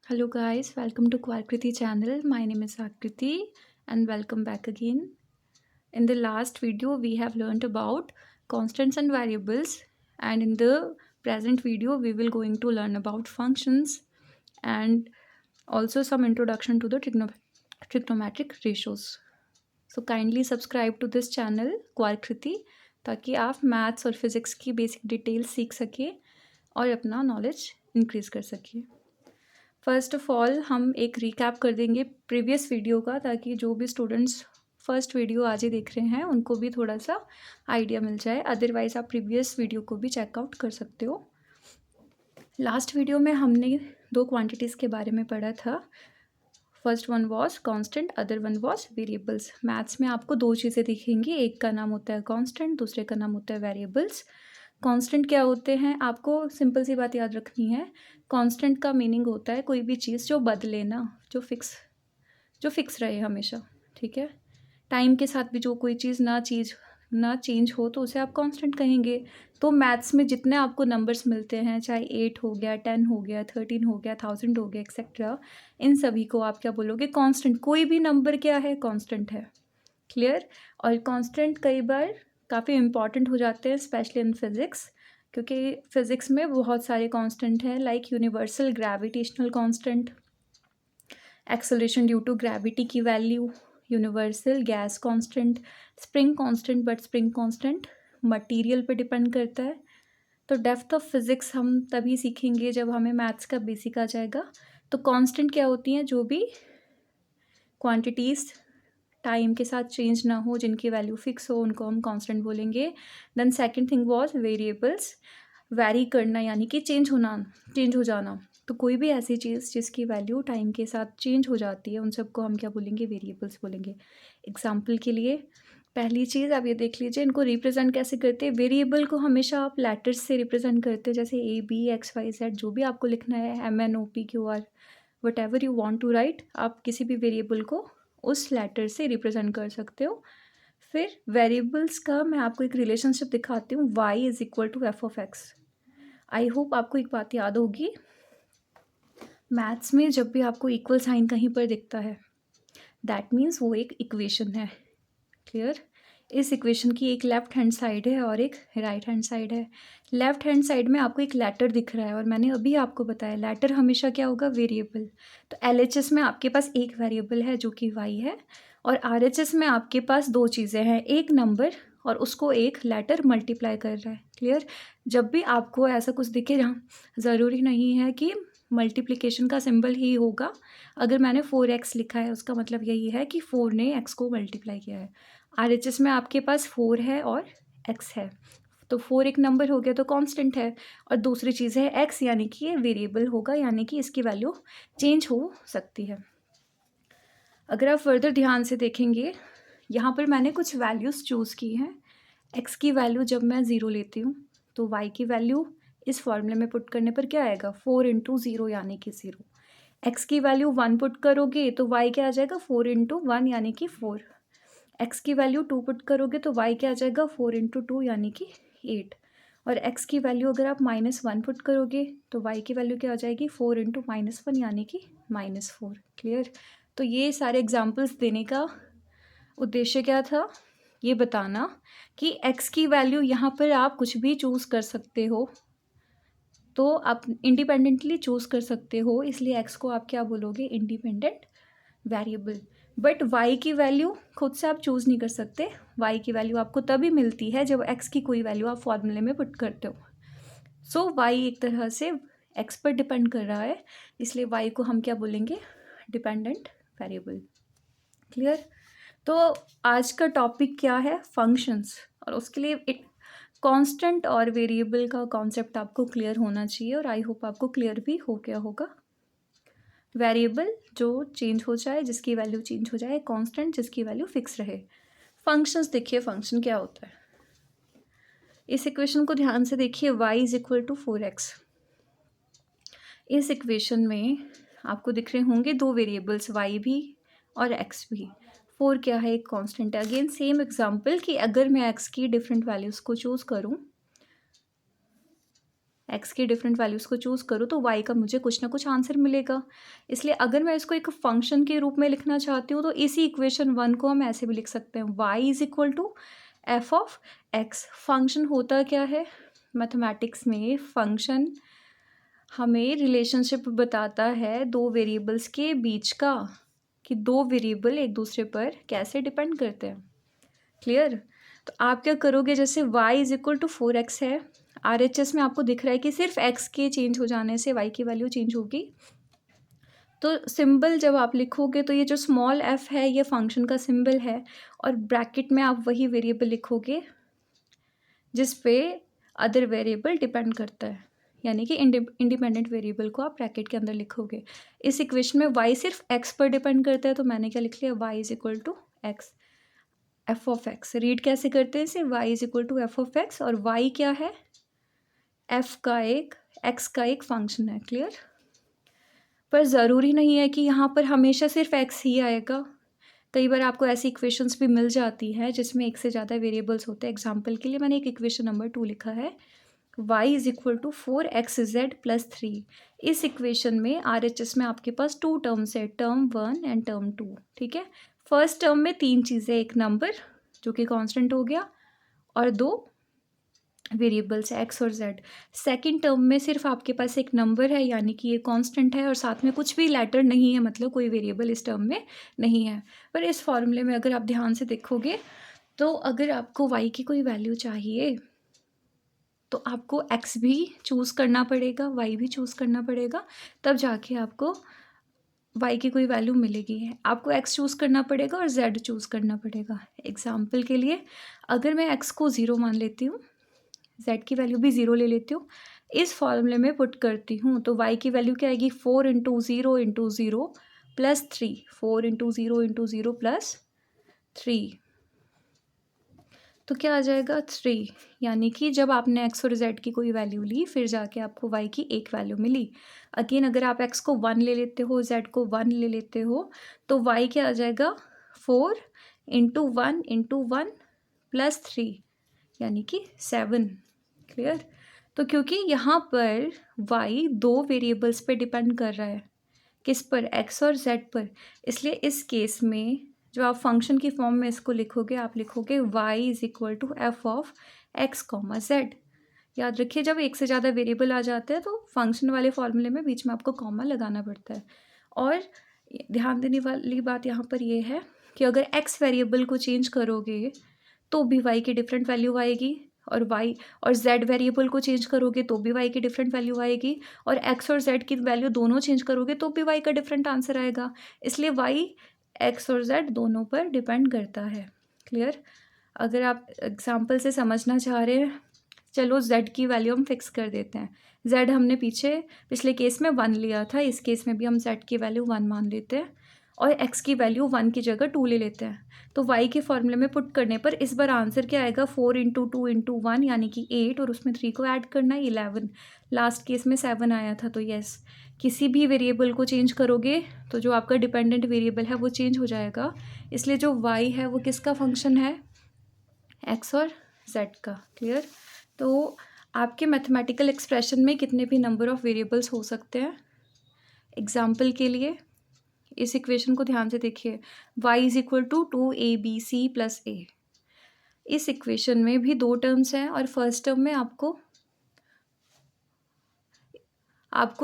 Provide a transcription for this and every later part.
Hello guys, welcome to Qualkriti channel. My name is Akriti and welcome back again. In the last video we have learned about constants and variables, and in the present video we will going to learn about functions and also some introduction to the trigonometric ratios. So kindly subscribe to this channel Qualkriti ताकि आप maths और physics की basic detail सीख सकें और अपना knowledge increase कर सकें। फ़र्स्ट ऑफ़ ऑल हम एक रिकैप कर देंगे प्रीवियस वीडियो का, ताकि जो भी स्टूडेंट्स फर्स्ट वीडियो आज ही देख रहे हैं उनको भी थोड़ा सा आइडिया मिल जाए। अदरवाइज़ आप प्रीवियस वीडियो को भी चेकआउट कर सकते हो। लास्ट वीडियो में हमने दो क्वांटिटीज़ के बारे में पढ़ा था। First one was constant, other one was variables. Maths में आपको दो चीज़ें दिखेंगी, एक का नाम होता है कांस्टेंट, दूसरे का नाम होता है वेरिएबल्स। कांस्टेंट क्या होते हैं, आपको सिंपल सी बात याद रखनी है। कांस्टेंट का मीनिंग होता है कोई भी चीज़ जो बदले ना, जो फिक्स रहे हमेशा, ठीक है। टाइम के साथ भी जो कोई चीज़ ना चेंज हो तो उसे आप कांस्टेंट कहेंगे। तो मैथ्स में जितने आपको नंबर्स मिलते हैं, चाहे 8 हो गया, 10 हो गया, 13 हो गया, 1000 हो गया, एक्सेट्रा, इन सभी को आप क्या बोलोगे, कांस्टेंट। कोई भी नंबर क्या है, कांस्टेंट है। क्लियर। और कांस्टेंट कई बार काफ़ी इंपॉर्टेंट हो जाते हैं, स्पेशली इन फिज़िक्स, क्योंकि फ़िज़िक्स में बहुत सारे कांस्टेंट हैं, like universal gravitational constant, acceleration due to gravity की value, universal gas constant, spring constant, but spring constant material पे डिपेंड करता है। तो डेप्थ ऑफ फिज़िक्स हम तभी सीखेंगे जब हमें मैथ्स का बेसिक आ जाएगा। तो कांस्टेंट क्या होती हैं, जो भी क्वांटिटीज़ टाइम के साथ चेंज ना हो, जिनकी वैल्यू फिक्स हो, उनको हम कांस्टेंट बोलेंगे। Then second thing was variables. Vary करना यानी कि चेंज हो जाना। तो कोई भी ऐसी चीज़ जिसकी वैल्यू टाइम के साथ चेंज हो जाती है, उन सबको हम क्या बोलेंगे, वेरिएबल्स बोलेंगे। एग्जाम्पल के लिए पहली चीज़ आप ये देख लीजिए, इनको रिप्रेजेंट कैसे करते हैं। वेरिएबल को हमेशा आप लेटर्स से रिप्रेजेंट करते हैं, जैसे ABXYZ, जो भी आपको लिखना है, MNOPQR, whatever you want to write, आप किसी भी वेरिएबल को उस लेटर से रिप्रेजेंट कर सकते हो। फिर वेरिएबल्स का मैं आपको एक रिलेशनशिप दिखाती हूँ, y is equal to f(x). I hope आपको एक बात याद होगी, मैथ्स में जब भी आपको इक्वल साइन कहीं पर दिखता है, दैट मीन्स वो एक इक्वेशन है। क्लियर। इस इक्वेशन की एक लेफ्ट हैंड साइड है और एक राइट हैंड साइड है। लेफ्ट हैंड साइड में आपको एक लेटर दिख रहा है, और मैंने अभी आपको बताया लेटर हमेशा क्या होगा, वेरिएबल। तो LHS में आपके पास एक वेरिएबल है जो कि y है, और RHS में आपके पास दो चीज़ें हैं, एक नंबर और उसको एक लेटर मल्टीप्लाई कर रहा है। क्लियर। जब भी आपको ऐसा कुछ दिखे, जहाँ ज़रूरी नहीं है कि मल्टीप्लिकेशन का सिंबल ही होगा। अगर मैंने 4x लिखा है, उसका मतलब यही है कि 4 ने x को मल्टीप्लाई किया है। RHS में आपके पास 4 है और x है, तो 4 एक नंबर हो गया तो कांस्टेंट है, और दूसरी चीज़ है x, यानी कि ये वेरिएबल होगा, यानी कि इसकी वैल्यू चेंज हो सकती है। अगर आप फर्दर ध्यान से देखेंगे, यहाँ पर मैंने कुछ वैल्यूज़ चूज़ की हैं। x की वैल्यू जब मैं 0 लेती हूँ तो y की वैल्यू इस फॉर्मूले में पुट करने पर क्या आएगा, 4 इंटू 0 यानी कि 0। x की वैल्यू 1 पुट करोगे तो y क्या आ जाएगा, 4 इंटू 1 यानी कि 4। x की वैल्यू 2 पुट करोगे तो y क्या आ जाएगा, 4 इंटू 2 यानी कि 8। और x की वैल्यू अगर आप -1 पुट करोगे तो y की वैल्यू क्या आ जाएगी, 4 इंटू -1 यानी कि -4। क्लियर। तो ये सारे एग्जाम्पल्स देने का उद्देश्य क्या था, ये बताना कि x की वैल्यू यहाँ पर आप कुछ भी चूज़ कर सकते हो, तो आप इंडिपेंडेंटली चूज़ कर सकते हो, इसलिए x को आप क्या बोलोगे, इंडिपेंडेंट वेरिएबल। बट y की वैल्यू खुद से आप चूज़ नहीं कर सकते। y की वैल्यू आपको तभी मिलती है जब x की कोई वैल्यू आप फॉर्मूले में पुट करते हो। सो y एक तरह से x पर डिपेंड कर रहा है, इसलिए y को हम क्या बोलेंगे, डिपेंडेंट वेरिएबल। क्लियर। तो आज का टॉपिक क्या है, फंक्शंस, और उसके लिए एक कांस्टेंट और वेरिएबल का कॉन्सेप्ट आपको क्लियर होना चाहिए, और आई होप आपको क्लियर भी हो गया होगा। वेरिएबल जो चेंज हो जाए, जिसकी वैल्यू चेंज हो जाए, कांस्टेंट जिसकी वैल्यू फिक्स रहे। फंक्शंस देखिए, फंक्शन क्या होता है, इस इक्वेशन को ध्यान से देखिए, y is equal to 4x। इस इक्वेशन में आपको दिख रहे होंगे दो वेरिएबल्स, y भी और x भी। 4 क्या है, एक कांस्टेंट है। अगेन सेम एग्जांपल कि अगर मैं x की डिफरेंट वैल्यूज़ को चूज़ करूं, एक्स की डिफरेंट वैल्यूज़ को चूज़ करूँ तो वाई का मुझे कुछ ना कुछ आंसर मिलेगा। इसलिए अगर मैं इसको एक फंक्शन के रूप में लिखना चाहती हूँ तो इसी इक्वेशन 1 को हम ऐसे भी लिख सकते हैं, y is equal to f of x. Function होता क्या है मैथमेटिक्स में? फंक्शन हमें रिलेशनशिप बताता है दो वेरिएबल्स के बीच का, कि दो वेरिएबल एक दूसरे पर कैसे डिपेंड करते हैं। क्लियर? तो आप क्या करोगे, जैसे y is equal to 4x है, RHS में आपको दिख रहा है कि सिर्फ x के चेंज हो जाने से y की वैल्यू चेंज होगी। तो सिंबल जब आप लिखोगे तो ये जो स्मॉल f है ये फंक्शन का सिंबल है, और ब्रैकेट में आप वही वेरिएबल लिखोगे जिस पे अदर वेरिएबल डिपेंड करता है, यानी कि इंडिपेंडेंट वेरिएबल को आप ब्रैकेट के अंदर लिखोगे। इस इक्वेशन में y सिर्फ x पर डिपेंड करता है, तो मैंने क्या लिख लिया, y is equal to x, f of x. Read कैसे करते हैं इसे, y is equal to f of x, और y क्या है, f का एक, x का एक फंक्शन है। क्लियर? पर ज़रूरी नहीं है कि यहाँ पर हमेशा सिर्फ x ही आएगा। कई बार आपको ऐसी इक्वेशंस भी मिल जाती हैं जिसमें एक से ज़्यादा वेरिएबल्स होते हैं। एग्जाम्पल के लिए मैंने एक इक्वेशन नंबर 2 लिखा है, y is equal to 4xz plus 3। इस इक्वेशन में RHS में आपके पास 2 टर्म्स है, टर्म 1 एंड टर्म 2। ठीक है, फर्स्ट टर्म में 3 चीज़ें, एक नंबर जो कि कांस्टेंट हो गया और 2 वेरिएबल्स एक्स और जेड। सेकंड टर्म में सिर्फ आपके पास एक नंबर है, यानी कि ये कांस्टेंट है, और साथ में कुछ भी लेटर नहीं है, मतलब कोई वेरिएबल इस टर्म में नहीं है। पर इस फॉर्मूले में अगर आप ध्यान से देखोगे तो अगर आपको y की कोई वैल्यू चाहिए तो आपको x भी चूज़ करना पड़ेगा, y भी चूज़ करना पड़ेगा, तब जाके आपको y की कोई वैल्यू मिलेगी। आपको x चूज़ करना पड़ेगा और z चूज़ करना पड़ेगा। एग्जाम्पल के लिए अगर मैं x को 0 मान लेती हूँ, z की वैल्यू भी 0 ले लेती हूँ, इस फॉर्मूले में पुट करती हूँ, तो y की वैल्यू क्या आएगी, 4 into zero plus 3, 4 into zero plus 3, तो क्या आ जाएगा 3। यानी कि जब आपने x और z की कोई वैल्यू ली फिर जाके आपको y की एक वैल्यू मिली। अगेन अगर आप x को 1 ले लेते हो, z को 1 ले लेते हो, तो y क्या आ जाएगा, 4 इंटू वन प्लस 3, यानी कि 7। क्लियर? तो क्योंकि यहाँ पर y दो वेरिएबल्स पे डिपेंड कर रहा है, किस पर, x और z पर, इसलिए इस केस में जो आप फंक्शन की फॉर्म में इसको लिखोगे, आप लिखोगे y is equal to f of x comma z. याद रखिए जब एक से ज़्यादा वेरिएबल आ जाते हैं तो फंक्शन वाले फॉर्मूले में बीच में आपको कॉमा लगाना पड़ता है। और ध्यान देने वाली बात यहाँ पर यह है कि अगर x वेरिएबल को चेंज करोगे तो भी y की डिफरेंट वैल्यू आएगी, और y और z वेरिएबल को चेंज करोगे तो भी y की डिफरेंट वैल्यू आएगी, और x और z की वैल्यू दोनों चेंज करोगे तो भी y का डिफरेंट आंसर आएगा। इसलिए y x और z दोनों पर डिपेंड करता है। क्लियर? अगर आप एग्जाम्पल से समझना चाह रहे हैं, चलो z की वैल्यू हम फिक्स कर देते हैं। z हमने पिछले केस में 1 लिया था, इस केस में भी हम z की वैल्यू 1 मान लेते हैं, और x की वैल्यू 1 की जगह 2 ले लेते हैं। तो y के फॉर्मूले में पुट करने पर इस बार आंसर क्या आएगा, 4 इंटू 2 इंटू 1 यानी कि 8, और उसमें 3 को ऐड करना है 11। लास्ट केस में 7 आया था, तो यस, किसी भी वेरिएबल को चेंज करोगे तो जो आपका डिपेंडेंट वेरिएबल है वो चेंज हो जाएगा। इसलिए जो y है वो किसका फंक्शन है, x और z का। क्लियर? तो आपके मैथमेटिकल एक्सप्रेशन में कितने भी नंबर ऑफ़ वेरिएबल्स हो सकते हैं। एग्जाम्पल के लिए इस इक्वेशन को ध्यान से देखिए, y is equal to 2abc plus a। इस इक्वेशन में भी दो टर्म्स हैं, और फर्स्ट टर्म में आपको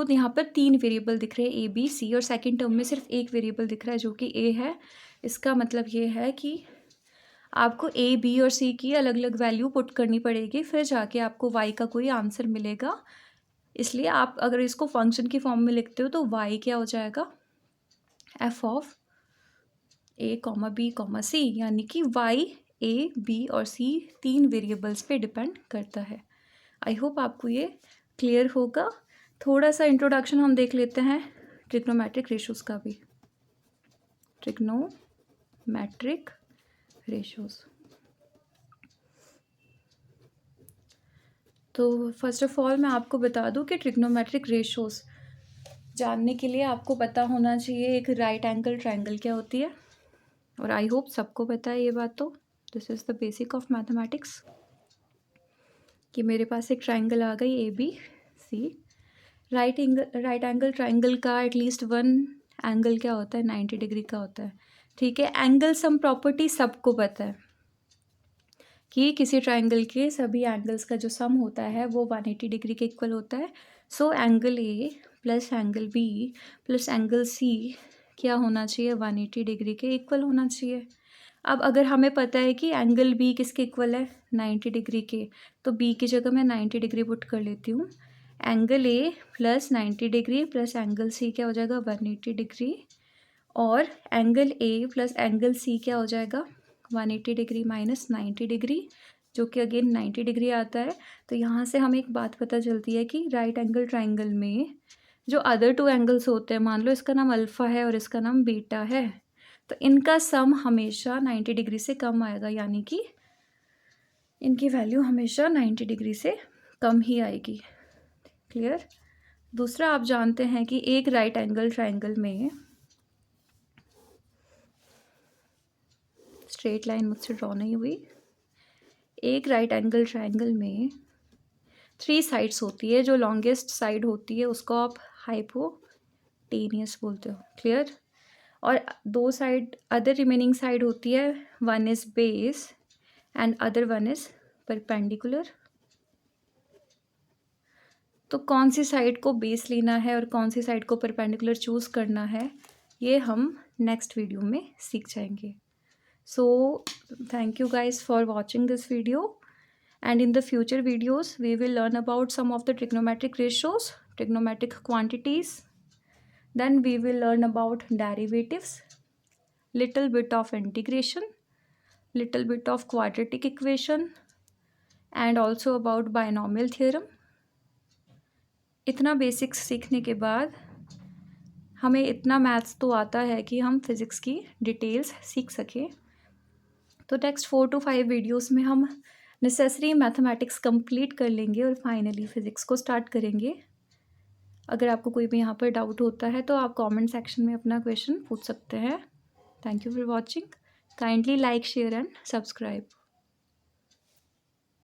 यहाँ पर 3 वेरिएबल दिख रहे हैं a b c, और सेकंड टर्म में सिर्फ एक वेरिएबल दिख रहा है जो कि a है। इसका मतलब ये है कि आपको a b और c की अलग अलग वैल्यू पुट करनी पड़ेगी, फिर जाके आपको y का कोई आंसर मिलेगा। इसलिए आप अगर इसको फंक्शन की फॉर्म में लिखते हो तो y क्या हो जाएगा, F of a comma b comma c, यानी कि y a b और c 3 वेरिएबल्स पे डिपेंड करता है। आई होप आपको ये क्लियर होगा। थोड़ा सा इंट्रोडक्शन हम देख लेते हैं ट्रिग्नोमेट्रिक रेशोज़ का भी। ट्रिग्नोमेट्रिक रेशोज़, तो फर्स्ट ऑफ ऑल मैं आपको बता दूं कि ट्रिग्नोमेट्रिक रेशोज़ जानने के लिए आपको पता होना चाहिए एक राइट एंगल ट्रायंगल क्या होती है, और आई होप सबको पता है ये बात। तो this is the basic of mathematics, कि मेरे पास एक ट्रायंगल आ गई A B C. Right angle triangle का एटलीस्ट वन एंगल क्या होता है, 90 डिग्री का होता है। ठीक है, एंगल सम प्रॉपर्टी सबको पता है कि किसी ट्राइंगल के सभी एंगल्स का जो सम होता है वो 180 डिग्री के इक्वल होता है। So angle A plus angle B plus angle C क्या होना चाहिए, 180 डिग्री के इक्वल होना चाहिए। अब अगर हमें पता है कि एंगल बी किसके इक्वल है, 90 डिग्री के, तो बी की जगह मैं 90 डिग्री पुट कर लेती हूँ। Angle A plus 90 degree plus angle C क्या हो जाएगा, 180 डिग्री, और angle A plus angle C क्या हो जाएगा, 180 डिग्री माइनस 90 डिग्री, जो कि अगेन 90 डिग्री आता है। तो यहाँ से हमें एक बात पता चलती है कि राइट एंगल ट्राइंगल में जो अदर टू एंगल्स होते हैं, मान लो इसका नाम अल्फ़ा है और इसका नाम बीटा है, तो इनका सम हमेशा 90 डिग्री से कम आएगा, यानी कि इनकी वैल्यू हमेशा 90 डिग्री से कम ही आएगी। क्लियर। दूसरा, आप जानते हैं कि एक राइट एंगल ट्राइंगल में स्ट्रेट लाइन मुझसे ड्रॉ नहीं हुई, एक राइट एंगल ट्राइंगल में 3 साइड्स होती है। जो लॉन्गेस्ट साइड होती है उसको आप हाइपोटेनियस बोलते हो। क्लियर। और 2 साइड अदर रिमेनिंग साइड होती है, one is base and other one is perpendicular. तो कौन सी साइड को बेस लेना है और कौन सी साइड को परपेंडिकुलर चूज़ करना है, ये हम नेक्स्ट वीडियो में सीख जाएंगे। So thank you guys for watching this video, and in the future videos we will learn about some of the trigonometric ratios, trigonometric quantities, then we will learn about derivatives, little bit of integration, little bit of quadratic equation, and also about binomial theorem. इतना basics सीखने के बाद हमें इतना maths तो आता है कि हम फिज़िक्स की डिटेल्स सीख सकें। तो नेक्स्ट 4 to 5 वीडियोस में हम नेसेसरी मैथमेटिक्स कंप्लीट कर लेंगे और फाइनली फिज़िक्स को स्टार्ट करेंगे। अगर आपको कोई भी यहाँ पर डाउट होता है तो आप कमेंट सेक्शन में अपना क्वेश्चन पूछ सकते हैं। Thank you for watching. Kindly like, share and subscribe.